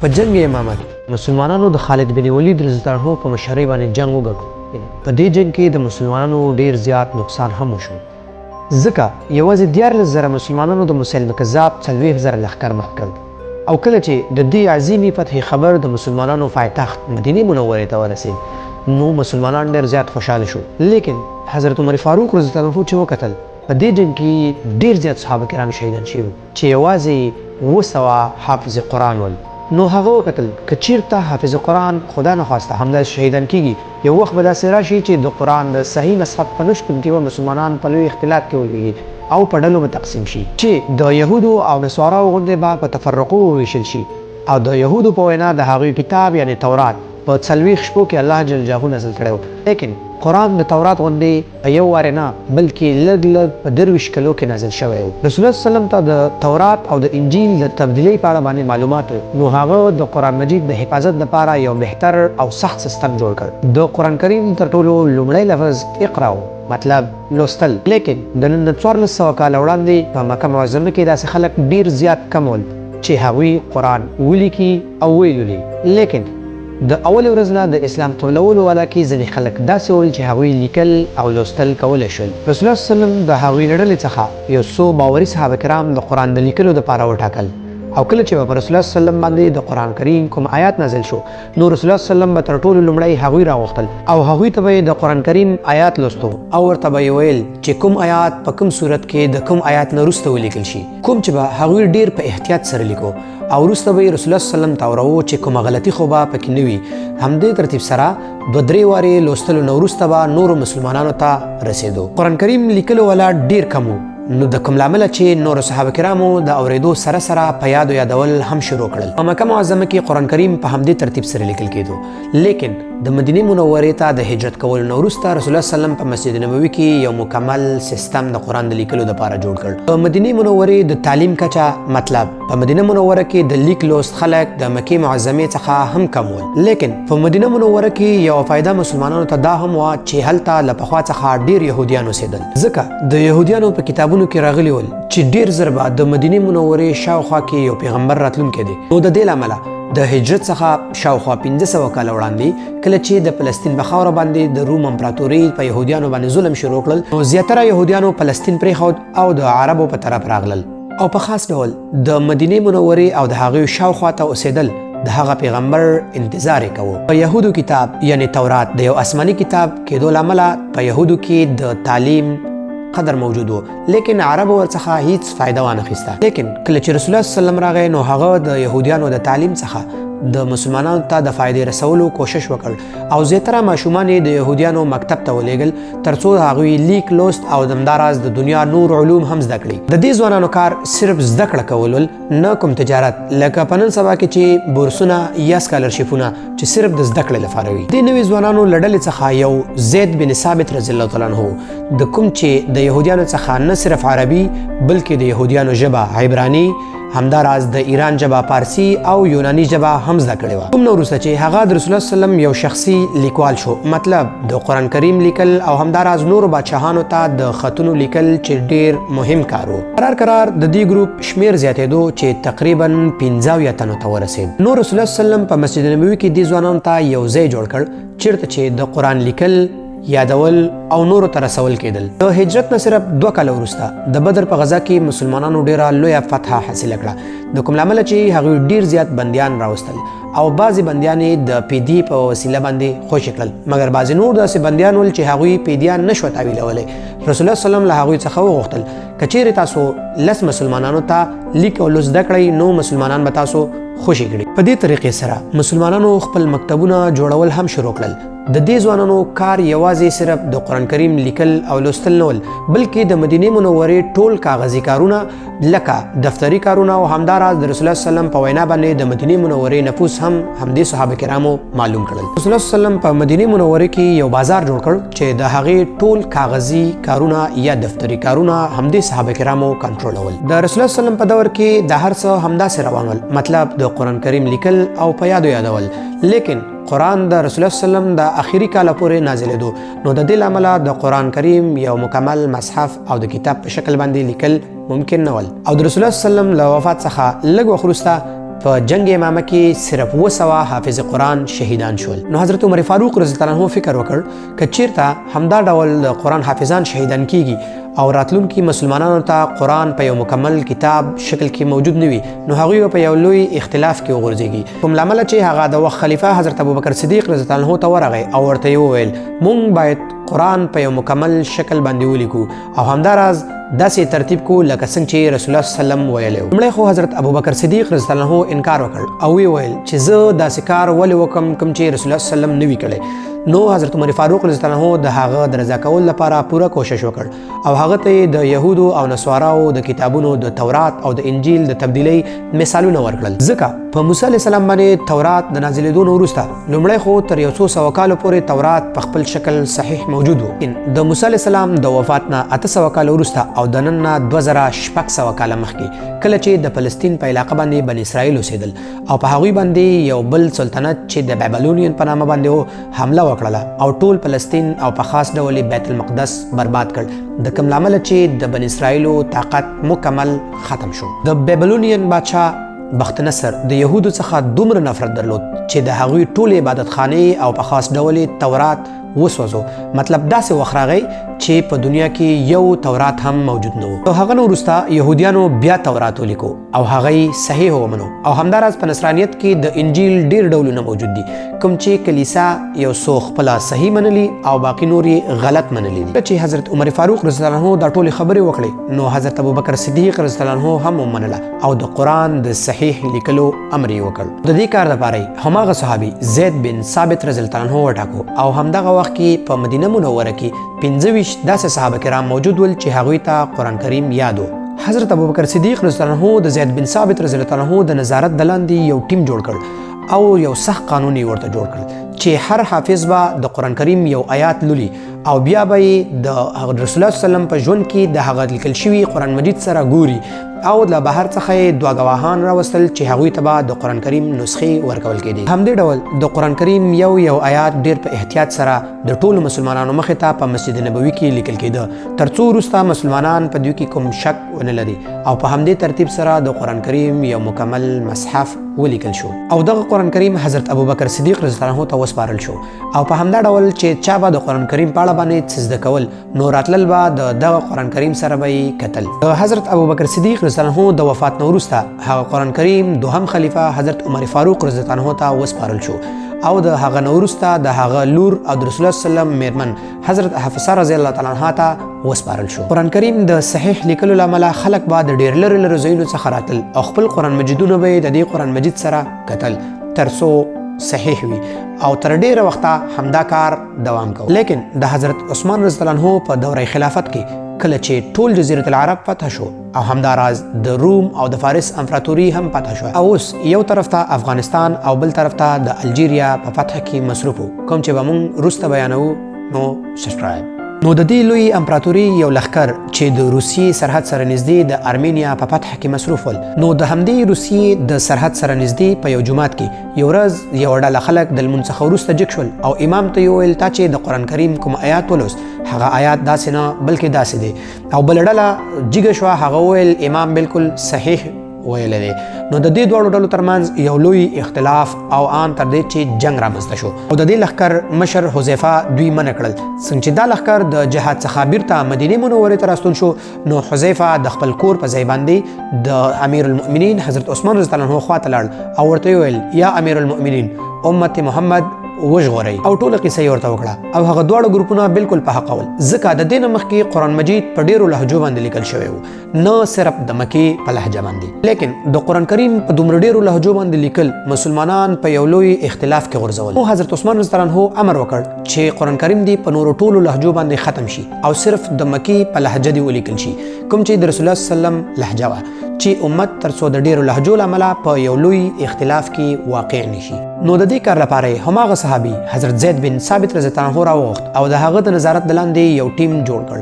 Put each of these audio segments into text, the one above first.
په جنگ امامت مسلمانانو د خالد بن ولید رضی الله عنه په مشرۍ باندې جنگ وګټو. په دې جنگ کې د مسلمانانو ډیر زیات نقصان هم وشو، ځکه یوازې 14,000 مسلمانانو د مسلم کذاب 40,000 لښکر مخ کړ. او کله چې د دې عظیمي فتح خبر د مسلمانانو پایتخت مدینه منوره ته ورسید، نو مسلمانان ډیر زیات خوشاله شو. لیکن حضرت عمر فاروق رضی الله عنه چې وکتل په دې جنگ کې ډیر زیات صحابه کرام شهیدان شوي چې یوازې 200 حافظ قرآن ول. نو هغه وکتل که چیرته حافظ قرآن خدا نه خواسته همدا شهیدان کیږي، یو وخت به داسې راشي چې د قرآن د صحیح مصحف په نشتون کې به مسلمانان په لوی اختلاف کې ولګي او په ډلو به تقسیم شي، چې د یهودو او نصاراو غوندې به په تفرقو وویشل شي. او د یهودو په وینا د هغوی کتاب یعنی تورات په 40 شپو کې الله جل جلاله نازل کړی و. لیکن قرآن د تورات غوندې یو وار نه بلکې لږ لږ په 23 کلو کې نازل شوی و. رسول الله صلی الله علیه وسلم ته د تورات او د انجیل د تبدیلی په اړه باندې معلومات، نو هغه د قرآن مجید د حفاظت لپاره یو بهتر او سخت سیستم جوړ کړ. د قرآن کریم تر ټولو لومړی لفظ اقرا مطلب لوستل. لیکن د نن 1400 کال وړاندې په مکه معظمه کې داسې خلک ډیر زیات کم ول چې هغوی قرآن ولیکي او ویلولي. لیکن د اول ورځ نه د اسلام قبولولو والا کې ځینې خلک داسې ول چې هغوی لیکل او لوستل کولی شول. رسول الله صلی الله علیه وسلم د هغوی له ډلې څخه یو څو باوري صحابه کرام د قرآن د لیکلو دپاره وټاکل. او کله چې په رسول الله صلی الله علیه وسلم باندې د قرآن کریم کوم آیات نازل شو، نو رسول الله صلی الله علیه وسلم به تر ټولو لومړی هغوی راوغوښتل او هغوی ته به د قرآن کریم آیات لوستو او ورته به یې ویل چې کوم آیات په کوم صورت کې د کوم آیات نه وروسته ولیکل شي، کوم چې به هغوی ډیر په احتیاط سره لیکو. او وروسته به یې رسول الله صلی الله علیه وسلم ته ورو چې کومه غلطي خو به پکې نه وي. همدې ترتیب سره 2-3 وارې لوستلو نه وروسته به نورو مسلمانانو ته رسېدو. قرآن کریم لیکلو والا ډیر کم و، نو د کوم لامله چې نور صحابه کرامو د اوریدو سره سره په یادو یادول هم شروع کړل. په مکه معظمه کې قرآن کریم په همدې ترتیب سره لیکل کېدو. لیکن د مدینه منورې ته د هجرت کولو نه وروسته رسول الله صلی الله علیه وسلم په مسجد نبوي کې یو مکمل سیستم د قرآن د لیکلو لپاره جوړ کړ. په مدینه منورې د تعلیم کچه مطلب په مدینه منوره کې د لیک لوست خلک د مکه معظمه څخه هم کم ول. لیکن په مدینه منوره کې یو فائدہ مسلمانانو ته دا هم و چې هلته له پخوا څخه ډیر يهوديان اوسېدل، ځکه د يهوديانو په کتابونو کې راغلي ول چې ډیر زر بعد د مدینه منورې شاوخوا کې یو پیغمبر راتلونکی دی. نو د دې لامله د هجرت څخه شاوخوا 1500 کال وړاندې کله چې د فلسطین په خاوره باندې د روم امپراتوري په يهوديانو باندې ظلم شروع کړل، نو زیاتره يهوديانو فلسطین پرېښود او د عربو په طرف راغلل او په خاص ډول د مدینه منورې او د هغې شاوخوا ته اوسېدل د هغه پیغمبر انتظار یې کوو. په یهودو کتاب یعنی تورات د یو آسماني کتاب کېدو له امله په یهودو کې د تعلیم قدر موجود و، لیکن عربو ورڅخه هیڅ فایده وانه اخیسته. لیکن کله چې رسول الله صلی الله علیه وسلم راغی، نو هغه د یهودیانو د تعلیم څخه د مسلمانانو ته د فایدې رسولو کوشش وکړ او زیاتره ماشومان یې د یهودیانو مکتب ته ولېږل ترڅو هغوی لیک لوست او همداراز د دنیا نور علوم هم زده کړي. د دې ځوانانو کار صرف زده کړه کول ول، نه کوم تجارت لکه په نن سبا کې چې بورسونه یا سکالرشیپونه چې صرف د زده کړې لپاره وي. دې نوي ځوانانو له ډلې څخه یو زید بن ثابت رضی الله تعالی عنه د کوم چې د یهودیانو څخه نه صرف عربي بلکې د یهودیانو ژبه عبراني، همداراز د ایران ژبه پارسی او یونانی ژبه هم زده کړې وه. کوم نه وروسته چې هغه د رسول الله صلی الله علیه وسلم یو شخصي لیکوال شو، مطلب د قرآن کریم لیکل او همداراز نورو بادشاهانو ته د خطونو لیکل چې ډیر مهم کار و. قرار د دې ګروپ شمیر زیاتېدو چې تقریبا 15 تنو ته ورسېد. نو رسول الله صلی الله علیه وسلم په مسجد نبوي کې دې ځوانانو ته یو ځای جوړ کړ چیرته چې د قرآن لیکل، یادول او نورو ته رسول کېدل. د هجرت نه صرف 2 کاله وروسته د بدر په غزا کې مسلمانانو ډیره لویه فتحه حاصله کړه، د کوم لامله چې هغوی ډیر زیات بندیان راوستل او بعضې بندیان یې د پیدې په وسیله باندې خوشي کړل، مګر بعضې نور داسې بندیان ول چې هغوی پیدیان نشوه تاویلولی. رسول الله صلی الله علیه وسلم له هغوی څخه وغوښتل که چیرې تاسو 10 مسلمانانو ته لیک او لوست زده کړئ، نو مسلمانان به تاسو خوشي کړي. په دې طریقې سره مسلمانانو خپل مکتبونه جوړول هم شروع کړل. د دې ځوانانو کار یوازې صرف د قرآن کریم لیکل او لوستل نه ول، بلکې د مدینې منورې ټول کاغذي کارونه لکه دفتري کارونه او همداراز د رسول الله صلی الله علیه وسلم په وینا باندې د مدینې منورې نفوس هم همدې صحابه کرامو معلوم کړل. رسول الله صلی الله علیه وسلم په مدینې منورې کې یو بازار جوړ کړ چې د هغې ټول کاغذي کارونه یا دفتري کارونه همدې صحابه کرامو کنټرولول. د رسول الله صلی الله علیه وسلم په دور کې د هر څه همداسې روان ول، مطلب د قرآن کریم لیکل او په یادو یادول. لیکن قرآن د رسول الله صلی الله علیه وسلم د اخري کاله پورې نازلېدو، نو د دې له امله د قرآن کریم یو مکمل مصحف او د کتاب په شکل باندې لیکل ممکن نه ول. او د رسول الله صلی الله علیه وسلم له وفات څخه لږ وخت وروسته په جنگ امامه کې صرف 200 حافظ قرآن شهیدان شول. نو حضرت عمر فاروق رضی الله عنه فکر وکړ که چیرته همدا ډول قرآن حافظان شهیدان کیږي او راتلونکي مسلمانانو ته قرآن په یو مکمل کتاب شکل کې موجود نه وي نو هغوی په یو لوی اختلاف کې وغورځېږي. کوم لامل چې هغه د وخت خلیفه حضرت ابوبکر صدیق رضی الله عنه ته ورغی او ورته یې وویل مونږ باید قرآن په یو مکمل شکل باندې ولیکو او همداراز داسې ترتیب کو لکه څنګه چې رسول الله صلی الله علیه وسلم ویلی و. لومړی خو حضرت ابوبکر صدیق رضی الله عنه انکار وکړ او ویل چې زه داسې کار ولې وکم کوم چې رسول الله صلی الله علیه وسلم نه وي کړی. نو حضرت عمر فاروق رضی الله عنه د هغه د رضا کولو لپاره پوره کوشش وکړ او هغه ته د یهودو او نصاراو د کتابونو د تورات او د انجیل د تبدیلی مثالونه ورکړل. ځکه په موسی علیه السلام باندې تورات د نازلېدو نه وروسته لومړی خو تر 100 کالو پورې تورات په خپل شکل صحیح موجود و. د موسی علیه السلام د وفات نه 800 کال وروسته او د نن نه 2600 کال مخکې کله چې د فلسطین په علاقه باندې بني اسرائیل اوسېدل او په هغوی باندې یو بل سلطنت چې د بابلونین په نامه باندې حمله وکړله او ټول فلسطین او په خاص ډول بیت المقدس برباد کړ د کوم لامل چې د بني اسرائیلو طاقت مکمل ختم شو. د بابلونین بادشاه بخت نصر د یهودو څخه دومره نفرت درلود چې د هغوی ټول عبادت خانې او په خاص ډول تورات وسوځو. مطلب داسې وخت راغی چې په دنیا کې یو تورات هم موجود نه و. او هغه نه وروسته یهودیانو بیا تورات ولیکو او هغه صحیح ومنو او همداراز په نصرانیت کې د انجیل ډیر ډولونه موجود دي کوم چې کلیسا یو څو خپله صحیح منلي او باقي نور یې غلط منلي دي. چې حضرت عمر فاروق رضی الله عنه دا ټولې خبرې وکړې نو حضرت ابوبکر صدیق رضی الله عنه هم ومنله او د قرآن د صحیح لیکلو امر یې وکړ. د دې کار لپاره هماغه صحابي زید بن ثابت رضی الله عنه وټاکو او همدغه وخت کې په مدینه منوره کې 25 داسې صحابه کرام موجود ول چې هغوی ته قرآن کریم یاد و. حضرت ابوبکر صدیق رضی الله عنه د زید بن ثابت رضی الله عنه د نظارت د لاندې یو ټیم جوړ کړ او یو سخت قانون یې ورته جوړ کړ چې هر حافظ به د قرآن کریم یو آیات لولي او بیا به یې د رسول الله صلی الله علیه وسلم په ژوند کې د هغه لیکل شوي قرآن مجید سره ګوري او له بهر څخه یې 2 ګواهان راوستل چې هغوی ته به د قرآن کریم نسخې ورکول کېدې. همدې ډول د قرآن کریم یو آیات ډیر په احتیاط سره د ټولو مسلمانانو مخې ته په مسجد نبوي کې لیکل کېده تر څو وروسته مسلمانان په دوی کې کوم شک ونه لري او په همدې ترتیب سره د قرآن کریم یو مکمل مصحف ولیکل شو او دغه قرآن کریم حضرت ابوبکر صدیق رضی الله عنه ته وسپارل شو او په همدا ډول چې چا به د قرآن کریم په اړه باندې څه زده کول نو راتلل به د دغه قرآن کریم سره به یې کتل. حضرت ابوبکر صدیق رضی الله عنه د وفات نه وروسته هغه قرآن کریم دوهم خلیفه حضرت عمر فاروق رضی الله عنه ته وسپارل شو او د هغه نه وروسته د هغه لور او د رسول الله صلی الله علیه وسلم میرمن حضرت حفصه رضی الله تعالی عنها ته وسپارل شو. قرآن کریم د صحیح لیکلو له امله خلک به د ډېر لرې لرې ځایونو څخه راتل او خپل قرآن مجیدونه به یې د دې قرآن مجید سره کتل تر څو صحیح وي او تر ډیره وخته همدا کار دوام کوي. لیکن د حضرت عثمان رضی الله عنه په دوره خلافت کې کله چې ټول جزیرة العرب فتح شو او همداراز د روم او د فارس امپراتوري هم فتح شو او اوس یو طرف ته افغانستان او بل طرف ته د الجیریا په فتح کې مصروف وو کوم چې به موږ وروسته بیانوو. نو سبسکرایب. نو د دې لوی امپراتوري یو لښکر چې د روسیې سرحد سره نږدې د ارمینیا په فتح کې مصروف ول نو د همدې روسیې د سرحد سره نږدې په یو جومات کې یو ورځ یو ډله خلک د لمونځ څخه وروسته جګ شول او امام ته یې وویل تا چې د قرآن کریم کوم آیات ولوست هغه آیات داسې نه بلکې داسې دی او بله ډله جګه شوه هغه وویل امام بالکل صحیح ویلی دی. نو د دې دواړو ډلو ترمنځ یو لوی اختلاف او ان تر دې چې جنگ رامنځته شو او د دې لښکر مشر حذیفه دوی منع کړل. څنګه چې دا لښکر د جهاد څخه بیرته مدینې منورې ته راستون شو نو حذیفه د خپل کور په ځای باندې د امیر المؤمنین حضرت عثمان رضی الله عنه خواته لاړ او ورته ویل یا امیر المؤمنین امت محمد وژغورئ او ټوله قصه یې ورته وکړه او هغه دواړه ګروپونه بالکل په حق ول ځکه د دې نه مخکې قرآن مجید په ډیرو لهجو باندې لیکل شوی و نه صرف د مکې په لهجه باندې. لیکن د قرآن کریم په دومره ډیرو لهجو باندې لیکل مسلمانان په یو لوی اختلاف کې غورځول او حضرت عثمان رضی الله عنه امر وکړ چې قرآن کریم دی په نورو ټولو لهجو باندې ختم شي او صرف د مکې په لهجه دی ولیکل شي کوم چې د رسول الله صلی الله علیه وسلم لهجه وه چې امت تر څو د ډیرو لهجو له امله په یو لوی اختلاف کې واقع نشي. نو د دې کار لپاره هماغه صحابي حضرت زید بن ثابت رضی الله عنه راوغوښت او د هغه د نظارت د لاندې یو ټیم جوړ کړ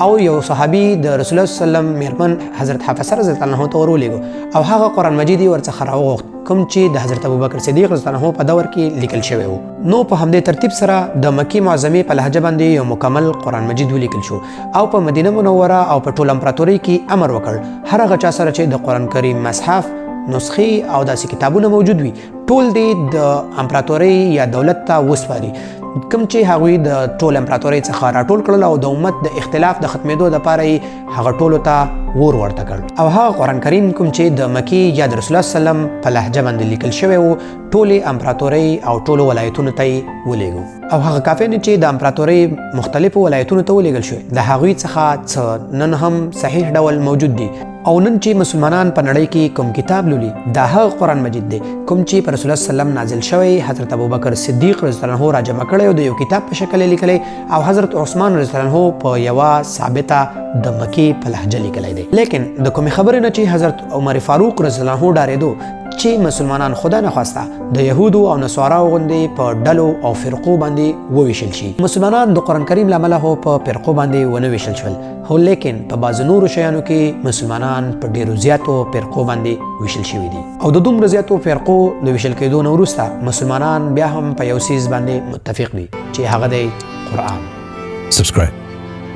او یو صحابي د رسول الله صلی الله علیه وسلم میرمن حضرت حفصه رضی الله عنها ته ورولېږه او هغه قرآن مجید یې ورڅخه راوغوښت کوم چې د حضرت ابوبکر صدیق رضی الله عنه په دور کې لیکل شوی و. نو په همدې ترتیب سره د مکې معظمې په لهجه باندې یو مکمل قرآن مجید ولیکل شو او په مدینه منوره او په ټول امپراتورۍ کې امر وکړ هر هغه چا سره چې د قرآن کریم مصحف نسخې او داسې کتابونه موجود وي ټول دې د امپراتورۍ یا دولت ته وسپاري کوم چې هغوی د ټول امپراتورۍ څخه راټول کړل او د امت د اختلاف د ختمېدو دپاره یې هغه ټولو ته ور ورته کړ او هغه قرآن کریم کوم چې د مکې یا د رسول الله سلم په لهجه باندې لیکل شوی و ټولې امپراتورۍ او ټولو ولایتونو ته یې ولېږو او هغه کافران چې د امپراتورۍ مختلفو ولایتونو ته ولېږل شوی د هغوی څخه څه نن هم صحیح ډول موجود دي او نن چې مسلمانان په نړۍ کې کوم کتاب لولي دا هغه قرآن مجید دی کوم چې په رسول الله سلم نازل شوی حضرت ابوبکر صدیق رضی الله عنه راجمع کړی او د یو کتاب په شکل لیکلی او حضرت عثمان رضی الله عنه په یوه ثابته د مکې په لهجه لیکلی دی لیکن د کومې خبرې نه چې حضرت عمر فاروق رضی الله عنه ډارېدو چې مسلمانان خدا نخواسته د یهودو او نصاراو غوندې په ډلو او فرقو باندې وویشل شي مسلمانان د قرآن کریم له امله په فرقو باندې ونه ویشل شول خو لیکن په بعضو نورو شیانو کې مسلمانان په ډیرو زیاتو فرقو باندې ویشل شوي دي او د دومره زیاتو فرقو د ویشل کېدو نه وروسته مسلمانان بیا هم په یو څیز باندې متفق دي چې هغه دی قرآن. Subscribe.